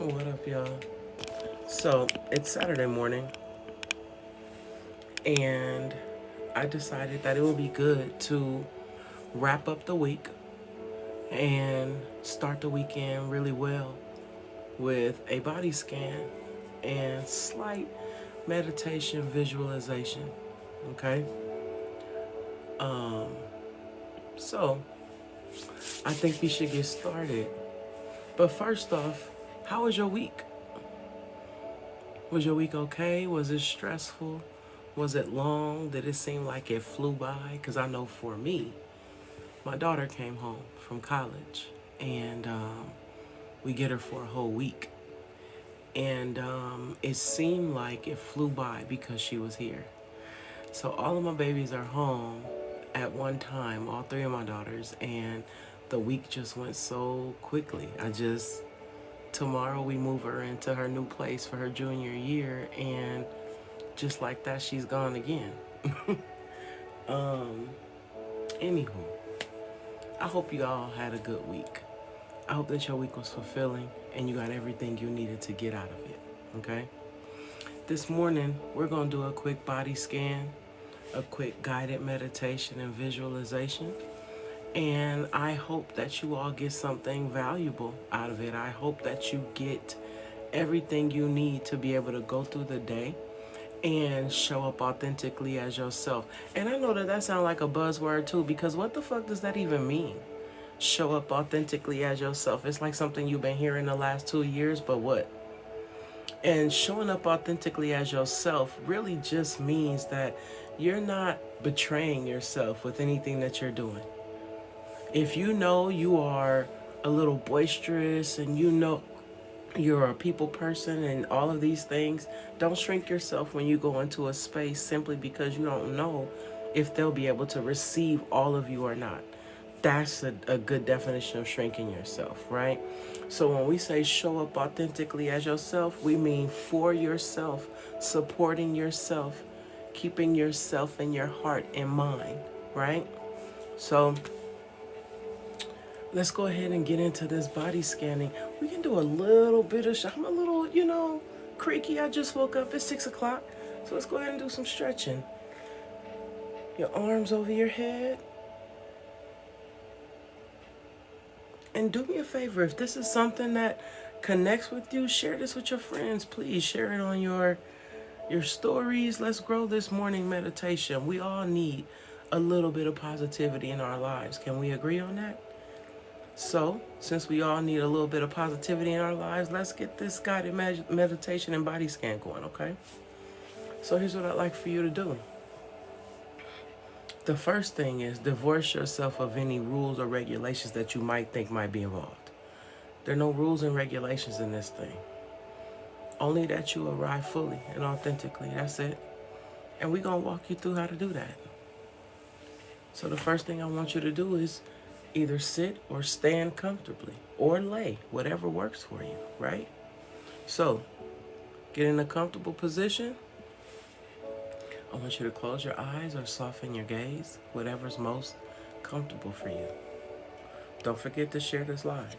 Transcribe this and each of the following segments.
What up, y'all? So, it's Saturday morning, and I decided that it would be good to wrap up the week and start the weekend really well with a body scan and slight meditation visualization. Okay? Um, so, I think we should get started. But first off, how was your week? Was your week okay? Was it stressful? Was it long? Did it seem like it flew by? Because I know for me, my daughter came home from college and we get her for a whole week. And it seemed like it flew by because she was here. So all of my babies are home at one time, all three of my daughters, and the week just went so quickly. Tomorrow we move her into her new place for her junior year, and just like that, she's gone again. um, Anywho, I hope you all had a good week. I hope that your week was fulfilling and you got everything you needed to get out of it, okay? This morning, we're going to do a quick body scan, a quick guided meditation and visualization. And I hope that you all get something valuable out of it. I hope that you get everything you need to be able to go through the day and show up authentically as yourself. And I know that that sounds like a buzzword too, because what the fuck does that even mean? Show up authentically as yourself. It's like something you've been hearing the last 2 years, but what? And showing up authentically as yourself really just means that you're not betraying yourself with anything that you're doing. If you know you are a little boisterous and you know you're a people person and all of these things, don't shrink yourself when you go into a space simply because you don't know if they'll be able to receive all of you or not. That's a good definition of shrinking yourself, right? So when we say show up authentically as yourself, we mean for yourself, supporting yourself, keeping yourself and your heart in mind, right? So let's go ahead and get into this body scanning. We can do a little bit of, I'm a little, creaky. I just woke up. It's 6 o'clock. So let's go ahead and do some stretching. Your arms over your head. And do me a favor, if this is something that connects with you, share this with your friends. Please share it on your stories. Let's grow this morning meditation. We all need a little bit of positivity in our lives. Can we agree on that? So, since we all need a little bit of positivity in our lives, let's get this guided meditation and body scan going, okay? So here's what I'd like for you to do. The first thing is divorce yourself of any rules or regulations that you might think might be involved. There are no rules and regulations in this thing. Only that you arrive fully and authentically. That's it. And we're going to walk you through how to do that. So the first thing I want you to do is either sit or stand comfortably or lay, whatever works for you, right? So get in a comfortable position. I want you to close your eyes or soften your gaze, whatever's most comfortable for you. Don't forget to share this live.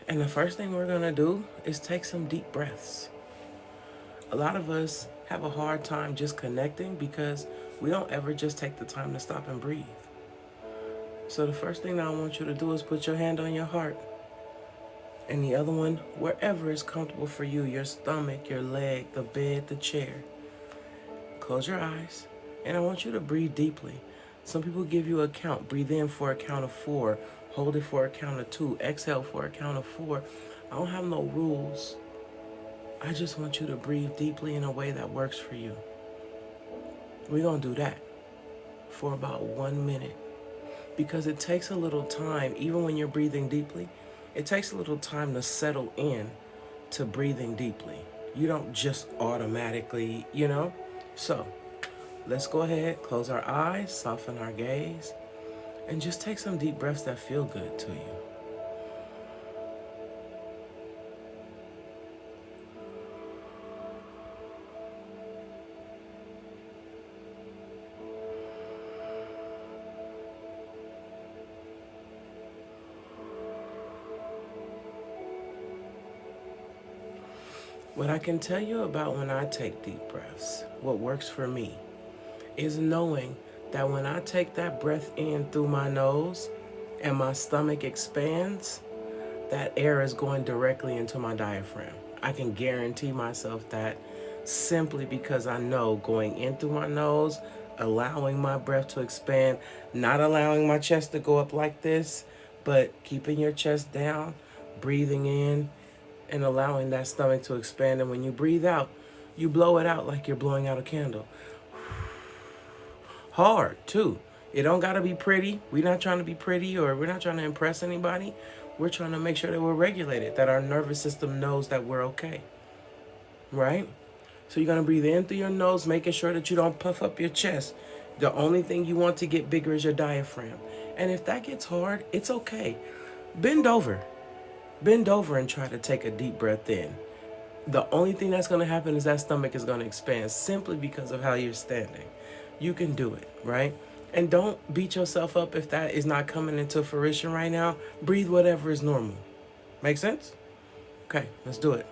And the first thing we're going to do is take some deep breaths. A lot of us have a hard time just connecting because we don't ever just take the time to stop and breathe. So the first thing that I want you to do is put your hand on your heart and the other one wherever is comfortable for you, your stomach, your leg, the bed, the chair. Close your eyes, and I want you to breathe deeply. Some people give you a count. Breathe in for a count of 4. Hold it for a count of 2. Exhale for a count of 4. I don't have no rules. I just want you to breathe deeply in a way that works for you. We're going to do that for about 1 minute because it takes a little time, even when you're breathing deeply, it takes a little time to settle in to breathing deeply. You don't just automatically, So let's go ahead, close our eyes, soften our gaze, and just take some deep breaths that feel good to you. What I can tell you about when I take deep breaths, what works for me, is knowing that when I take that breath in through my nose and my stomach expands, that air is going directly into my diaphragm. I can guarantee myself that simply because I know going in through my nose, allowing my breath to expand, not allowing my chest to go up like this, but keeping your chest down, breathing in, and allowing that stomach to expand. And when you breathe out, you blow it out like you're blowing out a candle. Hard, too. It don't got to be pretty. We're not trying to be pretty, or we're not trying to impress anybody. We're trying to make sure that we're regulated, that our nervous system knows that we're okay. Right? So you're going to breathe in through your nose, making sure that you don't puff up your chest. The only thing you want to get bigger is your diaphragm. And if that gets hard, it's okay. Bend over. Bend over and try to take a deep breath in. The only thing that's going to happen is that stomach is going to expand simply because of how you're standing. You can do it, right? And don't beat yourself up if that is not coming into fruition right now. Breathe whatever is normal. Make sense? Okay, let's do it.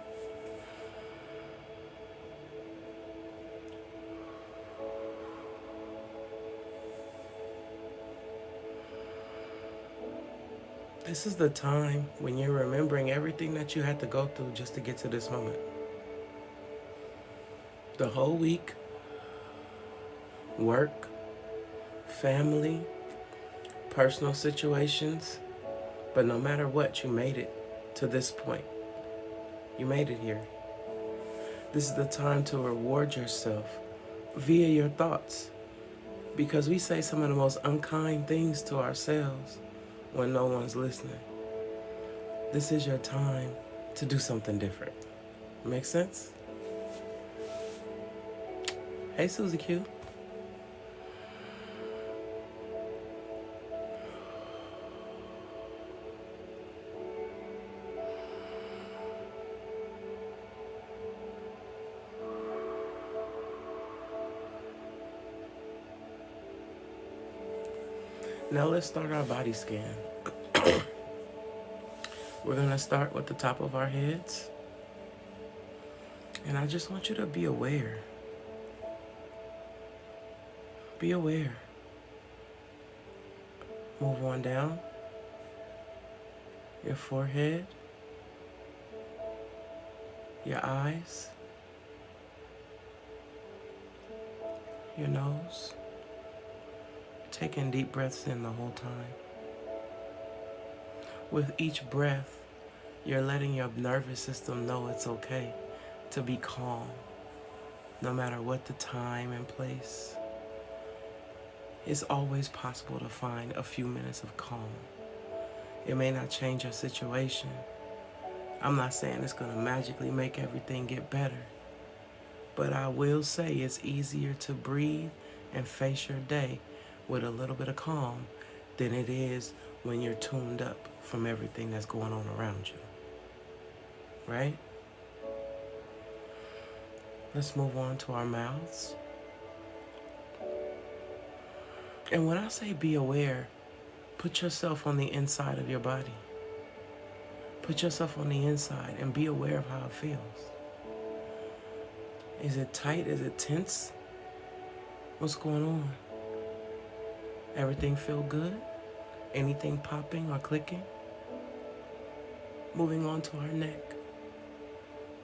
This is the time when you're remembering everything that you had to go through just to get to this moment. The whole week, work, family, personal situations, but no matter what, you made it to this point. You made it here. This is the time to reward yourself via your thoughts, because we say some of the most unkind things to ourselves when no one's listening. This is your time to do something different. Make sense? Hey, Susie Q. Now let's start our body scan. We're going to start with the top of our heads. And I just want you to be aware. Be aware. Move on down. Your forehead. Your eyes. Your nose. Taking deep breaths in the whole time. With each breath, you're letting your nervous system know it's okay to be calm, no matter what the time and place. It's always possible to find a few minutes of calm. It may not change your situation. I'm not saying it's going to magically make everything get better, but I will say it's easier to breathe and face your day with a little bit of calm than it is when you're tuned up from everything that's going on around you. Right? Let's move on to our mouths. And when I say be aware, put yourself on the inside of your body. Put yourself on the inside and be aware of how it feels. Is it tight? Is it tense? What's going on? Everything feel good? Anything popping or clicking? Moving on to our neck.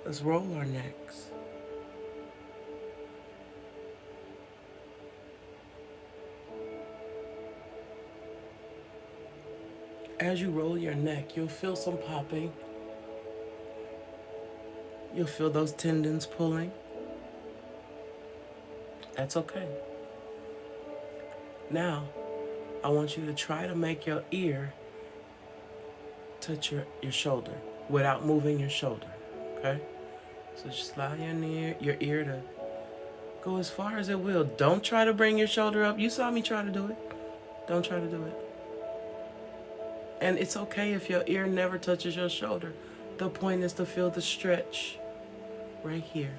Let's roll our necks. As you roll your neck, you'll feel some popping. You'll feel those tendons pulling. That's okay. Now, I want you to try to make your ear touch your shoulder without moving your shoulder, okay? So just allow your ear to go as far as it will. Don't try to bring your shoulder up. You saw me try to do it. Don't try to do it. And it's okay if your ear never touches your shoulder. The point is to feel the stretch right here.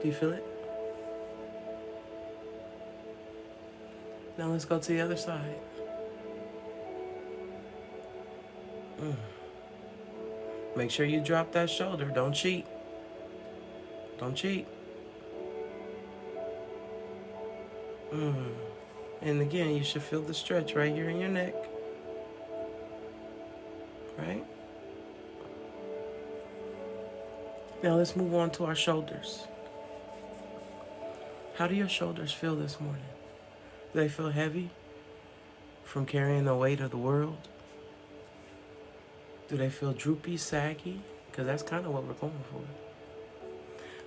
Do you feel it? Now let's go to the other side. Make sure you drop that shoulder. Don't cheat. Don't cheat. And again, you should feel the stretch right here in your neck. Right? Now let's move on to our shoulders. How do your shoulders feel this morning? Do they feel heavy from carrying the weight of the world? Do they feel droopy, saggy? Because that's kind of what we're going for.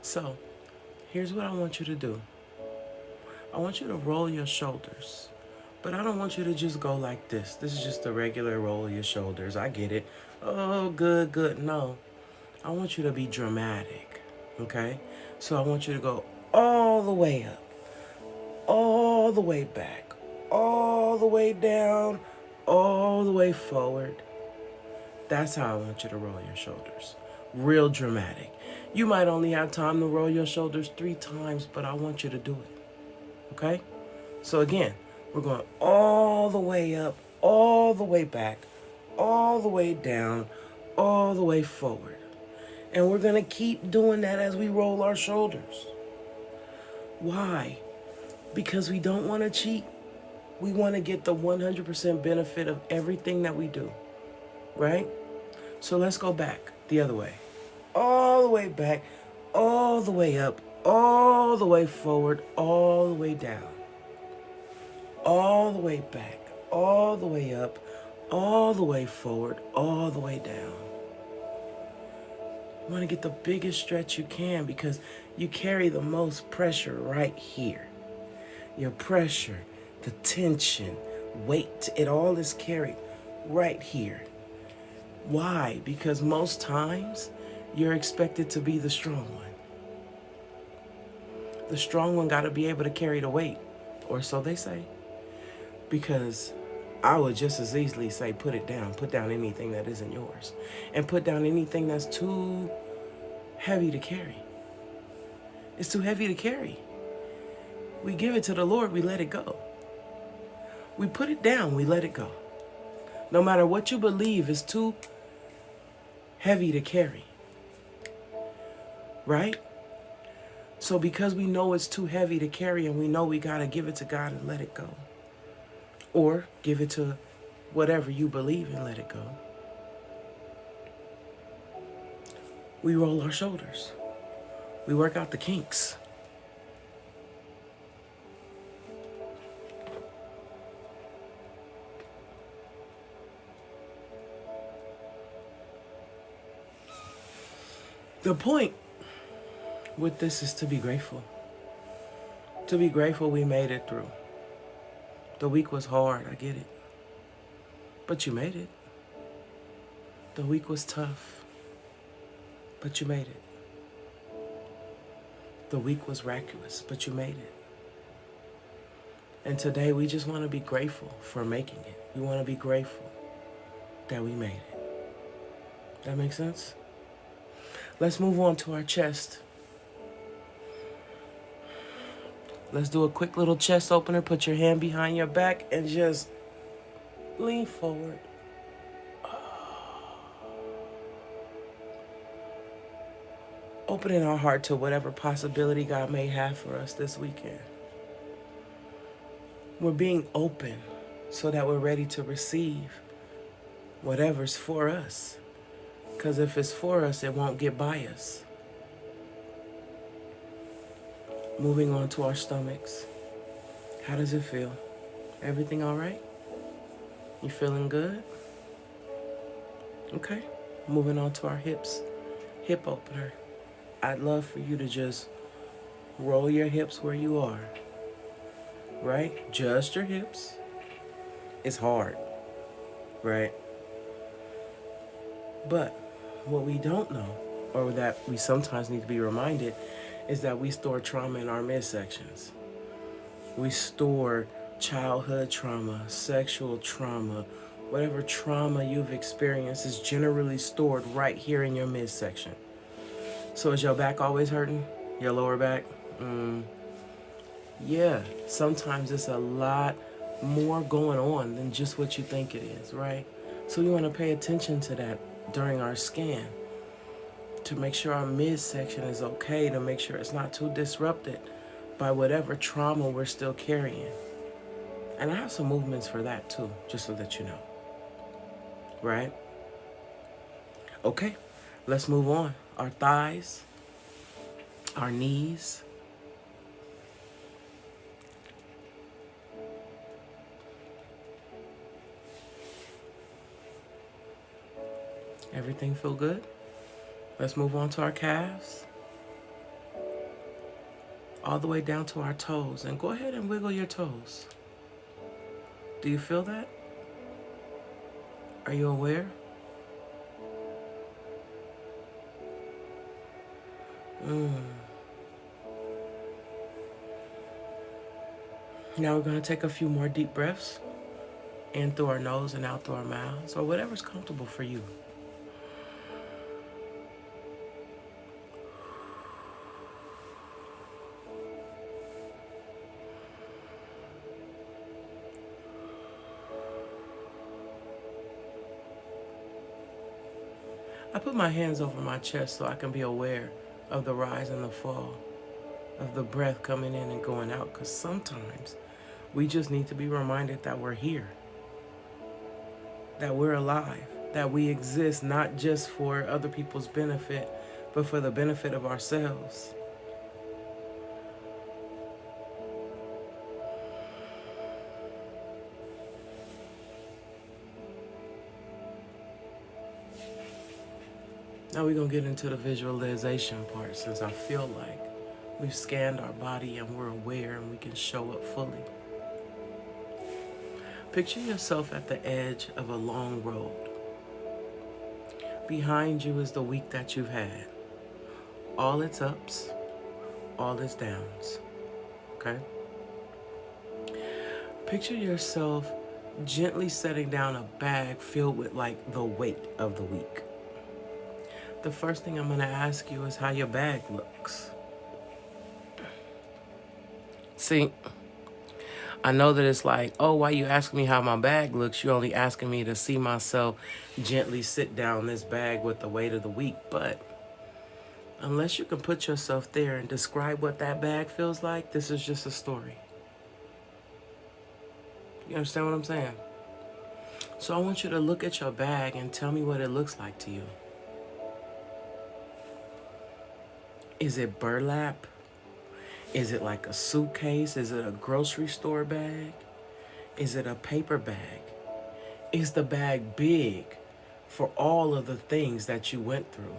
So, here's what I want you to do. I want you to roll your shoulders. But I don't want you to just go like this. This is just a regular roll of your shoulders. I get it. Oh, good, good. No. I want you to be dramatic. Okay? So I want you to go all the way up, all the way back, all the way down, all the way forward. That's how I want you to roll your shoulders. Real dramatic. You might only have time to roll your shoulders 3 times, but I want you to do it. Okay? So again, we're going all the way up, all the way back, all the way down, all the way forward. And we're going to keep doing that as we roll our shoulders. Why? Because we don't want to cheat. We want to get the 100% benefit of everything that we do. Right? So let's go back the other way. All the way back, all the way up, all the way forward, all the way down. All the way back, all the way up, all the way forward, all the way down. You want to get the biggest stretch you can because you carry the most pressure right here. Your pressure, the tension, weight, it all is carried right here. Why? Because most times you're expected to be the strong one. The strong one got to be able to carry the weight, or so they say. Because I would just as easily say put it down. Put down anything that isn't yours. And put down anything that's too heavy to carry. It's too heavy to carry. We give it to the Lord, we let it go. We put it down, we let it go. No matter what you believe is too heavy to carry. Right? So because we know it's too heavy to carry and we know we got to give it to God and let it go. Or give it to whatever you believe and let it go. We roll our shoulders. We work out the kinks. The point with this is to be grateful. To be grateful we made it through. The week was hard, I get it. But you made it. The week was tough. But you made it. The week was miraculous, but you made it. And today we just want to be grateful for making it. We want to be grateful that we made it. That makes sense? Let's move on to our chest. Let's do a quick little chest opener. Put your hand behind your back and just lean forward. Opening our heart to whatever possibility God may have for us this weekend. We're being open so that we're ready to receive whatever's for us. Because if it's for us, it won't get by us. Moving on to our stomachs. How does it feel? Everything all right? You feeling good? Okay. Moving on to our hips. Hip opener. I'd love for you to just roll your hips where you are. Right? Just your hips. It's hard. Right? But what we don't know, or that we sometimes need to be reminded, is that we store trauma in our midsections. We store childhood trauma, sexual trauma, whatever trauma you've experienced is generally stored right here in your midsection. So is your back always hurting? Your lower back? Yeah, sometimes it's a lot more going on than just what you think it is, right? So you want to pay attention to that during our scan to make sure our midsection is okay, to make sure it's not too disrupted by whatever trauma we're still carrying. And I have some movements for that too, just so that you know. Right? Okay, let's move on. Our thighs, our knees. Everything feel good? Let's move on to our calves. All the way down to our toes. And go ahead and wiggle your toes. Do you feel that? Are you aware? Now we're going to take a few more deep breaths. In through our nose and out through our mouths, or whatever's comfortable for you. I put my hands over my chest so I can be aware of the rise and the fall, of the breath coming in and going out, because sometimes we just need to be reminded that we're here, that we're alive, that we exist not just for other people's benefit, but for the benefit of ourselves. Now we're going to get into the visualization part, since I feel like we've scanned our body and we're aware and we can show up fully. Picture yourself at the edge of a long road. Behind you is the week that you've had. All its ups, all its downs. Okay? Picture yourself gently setting down a bag filled with like the weight of the week. The first thing I'm going to ask you is how your bag looks. See, I know that it's like, oh, why you asking me how my bag looks? You're only asking me to see myself gently sit down this bag with the weight of the week. But unless you can put yourself there and describe what that bag feels like, this is just a story. You understand what I'm saying? So I want you to look at your bag and tell me what it looks like to you. Is it burlap? Is it like a suitcase? Is it a grocery store bag? Is it a paper bag? Is the bag big for all of the things that you went through?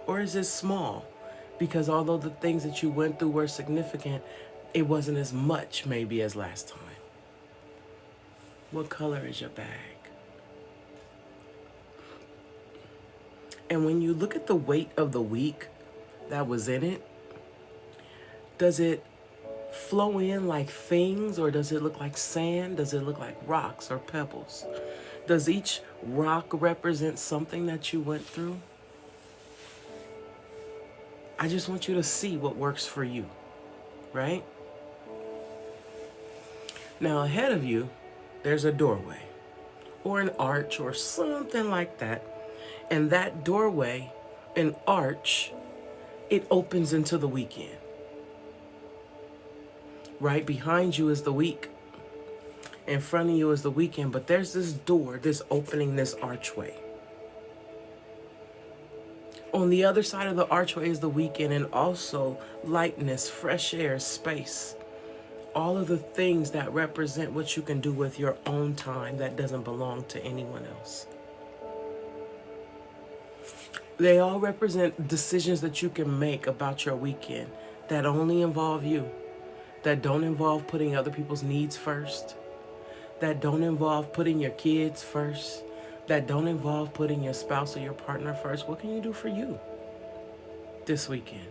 Or is it small? Because although the things that you went through were significant, it wasn't as much maybe as last time. What color is your bag? And when you look at the weight of the week that was in it, does it flow in like things, or does it look like sand? Does it look like rocks or pebbles? Does each rock represent something that you went through? I just want you to see what works for you, right? Now ahead of you, there's a doorway or an arch or something like that. And that doorway, an arch, it opens into the weekend. Right behind you is the week. In front of you is the weekend, but there's this door, this opening, this archway. On the other side of the archway is the weekend, and also lightness, fresh air, space. All of the things that represent what you can do with your own time that doesn't belong to anyone else. They all represent decisions that you can make about your weekend that only involve you, that don't involve putting other people's needs first, that don't involve putting your kids first, that don't involve putting your spouse or your partner first. What can you do for you this weekend?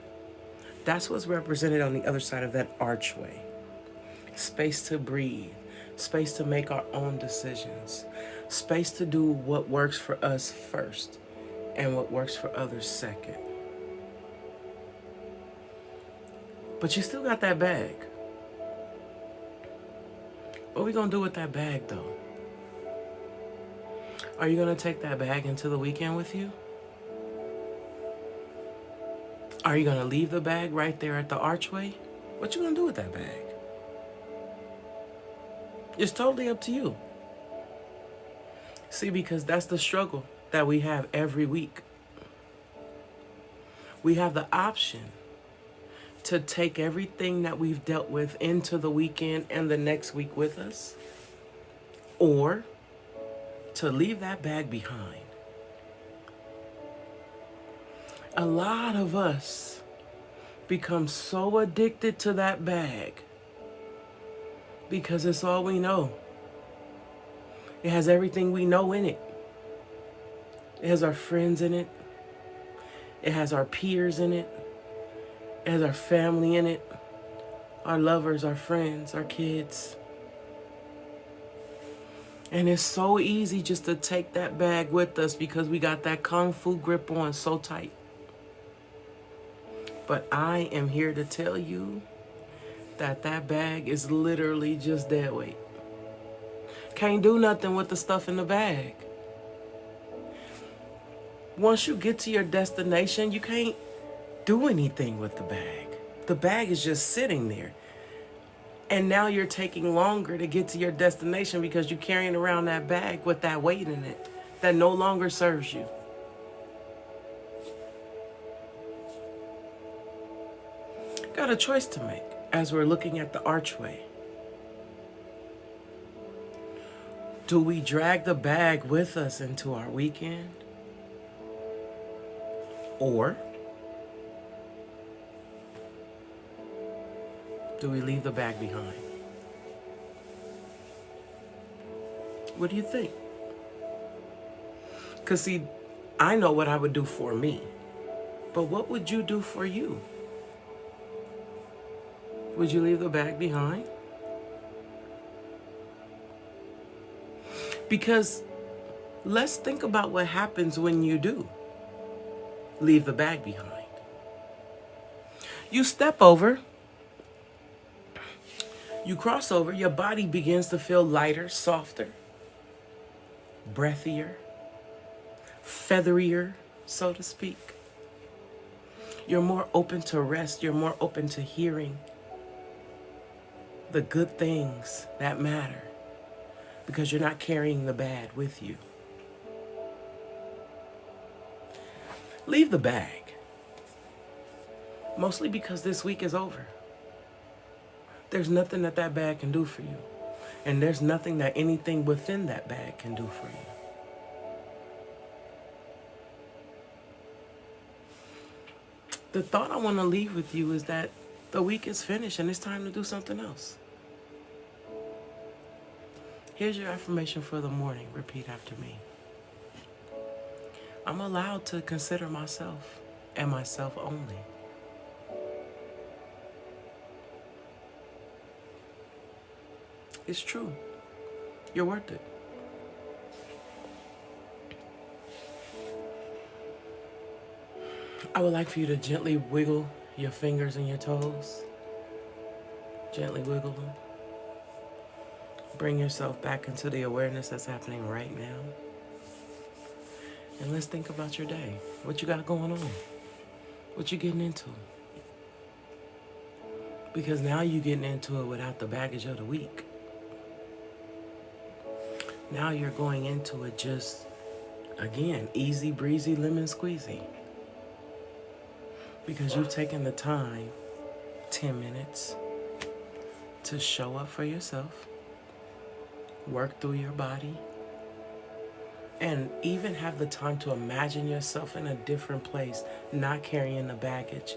That's what's represented on the other side of that archway. Space to breathe, space to make our own decisions, space to do what works for us first and what works for others second. But you still got that bag. What are we gonna do with that bag though? Are you going to take that bag into the weekend with you? Are you going to leave the bag right there at the archway? What you going to do with that bag? It's totally up to you. See, because that's the struggle that we have every week. We have the option to take everything that we've dealt with into the weekend and the next week with us, or to leave that bag behind. A lot of us become so addicted to that bag because it's all we know. It has everything we know in it. It has our friends in it. It has our peers in it. It has our family in it. Our lovers, our friends, our kids. And it's so easy just to take that bag with us because we got that kung fu grip on so tight. But I am here to tell you that that bag is literally just dead weight. Can't do nothing with the stuff in the bag. Once you get to your destination, you can't do anything with the bag. The bag is just sitting there. And now you're taking longer to get to your destination because you're carrying around that bag with that weight in it that no longer serves you. Got a choice to make as we're looking at the archway. Do we drag the bag with us into our weekend? Or do we leave the bag behind? What do you think? Because see, I know what I would do for me. But what would you do for you? Would you leave the bag behind? Because let's think about what happens when you do leave the bag behind. You step over, you cross over, your body begins to feel lighter, softer, breathier, featherier, so to speak. You're more open to rest. You're more open to hearing the good things that matter because you're not carrying the bad with you. Leave the bag. Mostly because this week is over. There's nothing that that bag can do for you. And there's nothing that anything within that bag can do for you. The thought I want to leave with you is that the week is finished and it's time to do something else. Here's your affirmation for the morning. Repeat after me. I'm allowed to consider myself and myself only. It's true. You're worth it. I would like for you to gently wiggle your fingers and your toes. Gently wiggle them. Bring yourself back into the awareness that's happening right now. And let's think about your day. What you got going on? What you getting into? Because now you're getting into it without the baggage of the week. Now you're going into it just, again, easy breezy, lemon squeezy. Because you've taken the time, 10 minutes, to show up for yourself, work through your body, and even have the time to imagine yourself in a different place, not carrying the baggage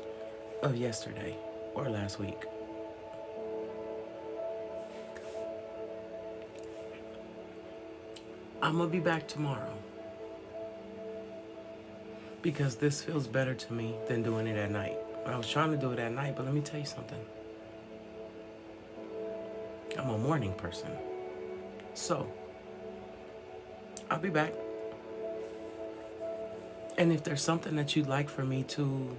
of yesterday or last week. I'm gonna be back tomorrow because this feels better to me than doing it at night. I was trying to do it at night, but let me tell you something. I'm a morning person. So, I'll be back. And if there's something that you'd like for me to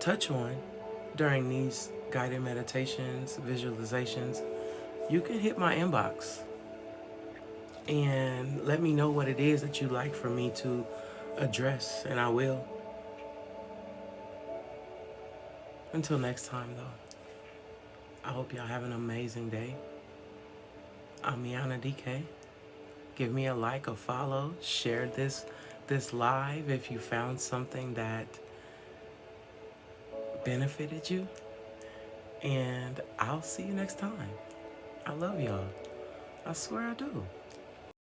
touch on during these guided meditations, visualizations, you can hit my inbox. and let me know what it is that you'd like for me to address, and I will. Until next time, though, I hope y'all have an amazing day. I'm Meanna DK. Give me a like, a follow, share this live if you found something that benefited you, and I'll see you next time. I love y'all. I swear I do.